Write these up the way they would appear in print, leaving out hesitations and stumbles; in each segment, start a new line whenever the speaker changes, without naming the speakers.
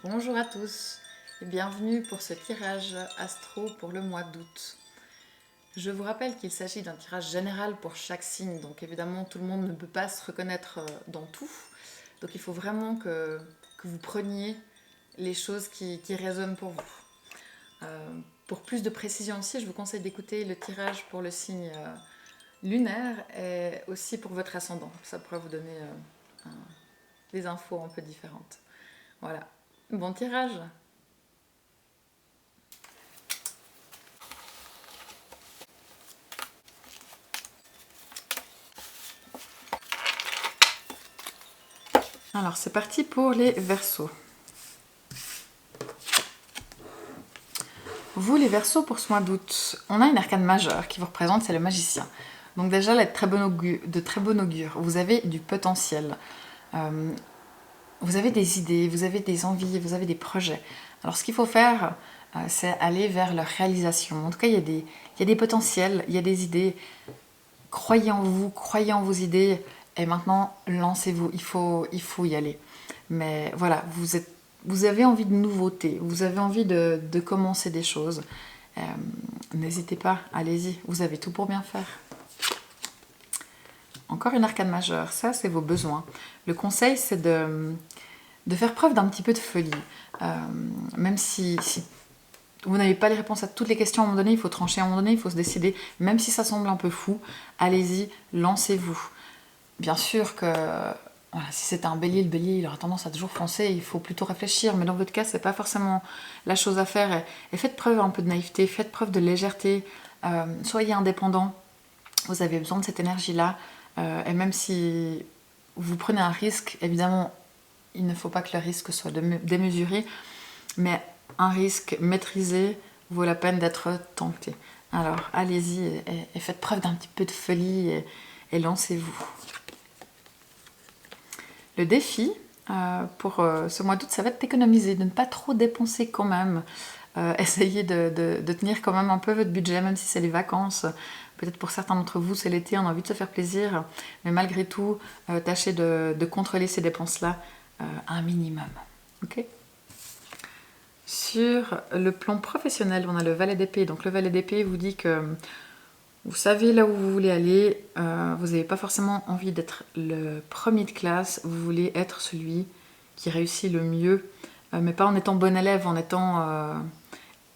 Bonjour à tous et bienvenue pour ce tirage astro pour le mois d'août. Je vous rappelle qu'il s'agit d'un tirage général pour chaque signe, donc évidemment tout le monde ne peut pas se reconnaître dans tout. Donc il faut vraiment que vous preniez les choses qui résonnent pour vous. Pour plus de précision aussi, je vous conseille d'écouter le tirage pour le signe lunaire et aussi pour votre ascendant. Ça pourrait vous donner des infos un peu différentes. Voilà. Bon tirage! Alors c'est parti pour les Verseaux. Vous les Verseaux, pour ce mois d'août, on a une arcane majeure qui vous représente, c'est le magicien. Donc déjà, là, de très bon augure. Vous avez du potentiel. Vous avez des idées, vous avez des envies, vous avez des projets. Alors ce qu'il faut faire, c'est aller vers leur réalisation. En tout cas, il y a des potentiels, il y a des idées. Croyez en vous, croyez en vos idées. Et maintenant, lancez-vous. Il faut y aller. Mais voilà, vous avez envie de nouveautés, vous avez envie de commencer des choses. N'hésitez pas, allez-y, vous avez tout pour bien faire. Encore une arcane majeure, ça c'est vos besoins. Le conseil c'est de faire preuve d'un petit peu de folie. Même si vous n'avez pas les réponses à toutes les questions à un moment donné, il faut trancher à un moment donné, il faut se décider. Même si ça semble un peu fou, allez-y, lancez-vous. Bien sûr que voilà, si c'est un bélier, le bélier il aura tendance à toujours foncer, il faut plutôt réfléchir, mais dans votre cas c'est pas forcément la chose à faire. Et faites preuve un peu de naïveté, faites preuve de légèreté, soyez indépendant, vous avez besoin de cette énergie-là, et même si vous prenez un risque, évidemment il ne faut pas que le risque soit démesuré, mais un risque maîtrisé vaut la peine d'être tenté. Alors allez-y et faites preuve d'un petit peu de folie et lancez-vous. Le défi pour ce mois d'août, ça va être d'économiser, de ne pas trop dépenser quand même. Essayez de tenir quand même un peu votre budget, même si c'est les vacances. Peut-être pour certains d'entre vous, c'est l'été, on a envie de se faire plaisir. Mais malgré tout, tâchez de contrôler ces dépenses-là un minimum. Okay. Sur le plan professionnel, on a le valet d'épée. Donc le valet d'épée vous dit que vous savez là où vous voulez aller, vous n'avez pas forcément envie d'être le premier de classe, vous voulez être celui qui réussit le mieux, mais pas en étant bon élève, en étant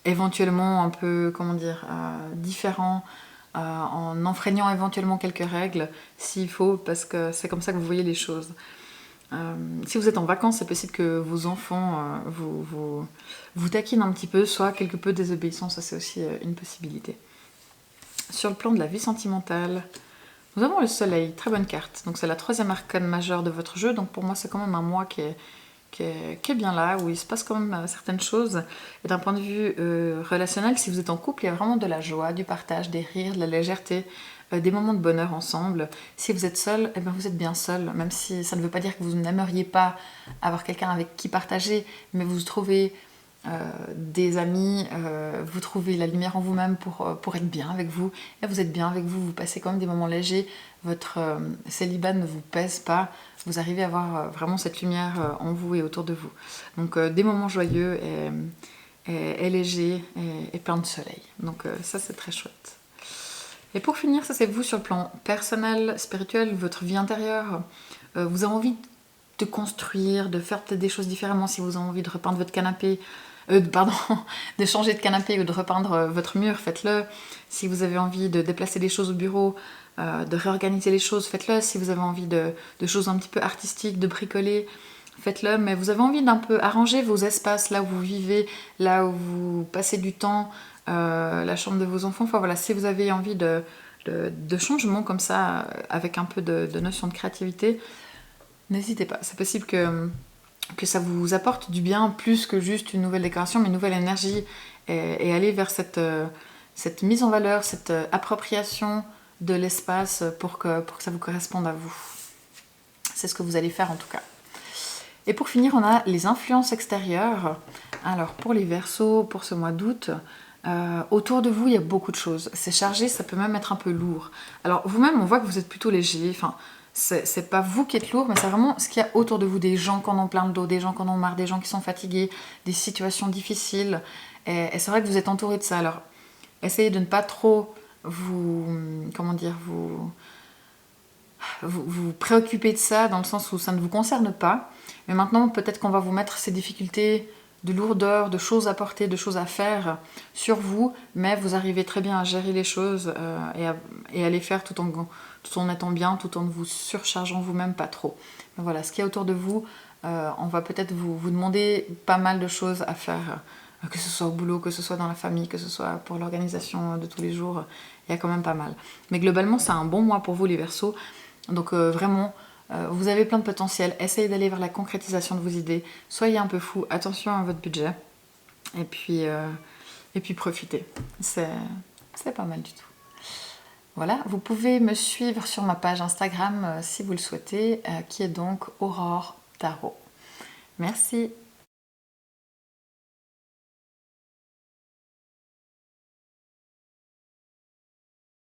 éventuellement un peu, comment dire, différent, en enfreignant éventuellement quelques règles s'il faut, parce que c'est comme ça que vous voyez les choses. Si vous êtes en vacances, c'est possible que vos enfants vous taquinent un petit peu, soit quelque peu de désobéissance, ça c'est aussi une possibilité. Sur le plan de la vie sentimentale, nous avons le soleil, très bonne carte. Donc c'est la troisième arcane majeure de votre jeu, donc pour moi c'est quand même un mois qui est bien là, où il se passe quand même certaines choses. Et d'un point de vue relationnel, si vous êtes en couple, il y a vraiment de la joie, du partage, des rires, de la légèreté, des moments de bonheur ensemble. Si vous êtes seul, eh ben vous êtes bien seul, même si ça ne veut pas dire que vous n'aimeriez pas avoir quelqu'un avec qui partager, mais vous trouvez des amis, vous trouvez la lumière en vous-même pour être bien avec vous, et vous êtes bien avec vous, vous passez quand même des moments légers, votre célibat ne vous pèse pas, vous arrivez à avoir vraiment cette lumière en vous et autour de vous. Donc des moments joyeux et légers et plein de soleil. Donc ça c'est très chouette. Et pour finir, ça c'est vous sur le plan personnel, spirituel, votre vie intérieure. Vous avez envie de construire, de faire peut-être des choses différemment, si vous avez envie de repeindre votre canapé, de changer de canapé ou de repeindre votre mur, faites-le. Si vous avez envie de déplacer des choses au bureau, de réorganiser les choses, faites-le. Si vous avez envie de choses un petit peu artistiques, de bricoler, faites-le. Mais vous avez envie d'un peu arranger vos espaces, là où vous vivez, là où vous passez du temps, la chambre de vos enfants. Enfin voilà, si vous avez envie de changement comme ça, avec un peu de notion de créativité, n'hésitez pas. C'est possible que ça vous apporte du bien, plus que juste une nouvelle décoration, mais une nouvelle énergie, et aller vers cette mise en valeur, cette appropriation de l'espace pour que ça vous corresponde à vous. C'est ce que vous allez faire en tout cas. Et pour finir, on a les influences extérieures. Alors pour les Verseaux, pour ce mois d'août, autour de vous, il y a beaucoup de choses. C'est chargé, ça peut même être un peu lourd. Alors vous-même, on voit que vous êtes plutôt léger, enfin, c'est pas vous qui êtes lourd, mais c'est vraiment ce qu'il y a autour de vous, des gens qui en ont plein le dos, des gens qui en ont marre, des gens qui sont fatigués, des situations difficiles. Et c'est vrai que vous êtes entouré de ça. Alors, essayez de ne pas trop vous, comment dire, vous préoccuper de ça, dans le sens où ça ne vous concerne pas. Mais maintenant, peut-être qu'on va vous mettre ces difficultés de lourdeur, de choses à porter, de choses à faire sur vous, mais vous arrivez très bien à gérer les choses et à les faire tout en étant bien, tout en ne vous surchargeant vous-même pas trop. Donc voilà, ce qu'il y a autour de vous, on va peut-être vous demander pas mal de choses à faire, que ce soit au boulot, que ce soit dans la famille, que ce soit pour l'organisation de tous les jours, il y a quand même pas mal. Mais globalement, c'est un bon mois pour vous les Verseaux, donc vraiment, vous avez plein de potentiel, essayez d'aller vers la concrétisation de vos idées, soyez un peu fou, attention à votre budget, et puis profitez, c'est pas mal du tout. Voilà, vous pouvez me suivre sur ma page Instagram si vous le souhaitez, qui est donc Aurore Tarot. Merci.